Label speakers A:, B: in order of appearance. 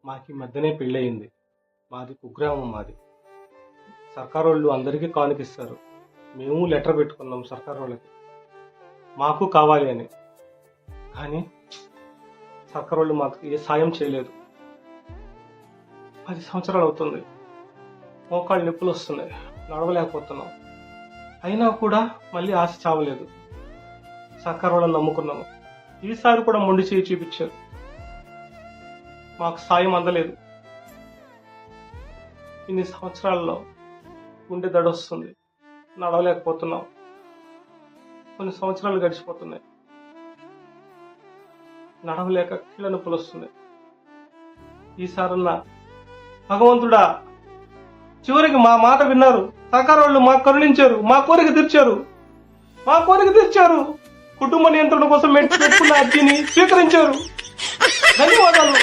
A: మాకు ఈ మధ్యనే పెళ్ళయింది. మాది కుగ్రామం. మాది సర్కార్ వాళ్ళు అందరికీ కానుకిస్తారు. మేము లెటర్ పెట్టుకున్నాం సర్కార్ వాళ్ళకి, మాకు కావాలి అని. కానీ సర్కార్ వాళ్ళు మాకు ఏ సాయం చేయలేదు. 10 సంవత్సరాలు అవుతుంది. మోకాళ్ళు నొప్పులు వస్తున్నాయి, నడవలేకపోతున్నాం. అయినా కూడా మళ్ళీ ఆశ చావలేదు. సర్కార్ వాళ్ళని నమ్ముకున్నాము. ఈసారి కూడా మొండి చేయి చూపించారు. మాకు సాయం అందలేదు. ఇన్ని సంవత్సరాల్లో గుండె దడొస్తుంది, నడవలేకపోతున్నాం. కొన్ని సంవత్సరాలు గడిచిపోతున్నాయి, నడవలేక కీళ్ళ నొప్పులు వస్తున్నాయి. ఈసారన్నా భగవంతుడా, చివరికి మా మాట విన్నారు. సర్కార్ వాళ్ళు మాకు కరుణించారు, మా కోరిక తీర్చారు. కుటుంబ నియంత్రణ కోసం పెట్టుకున్న అర్జీని స్వీకరించారు. ధన్యవాదాలు.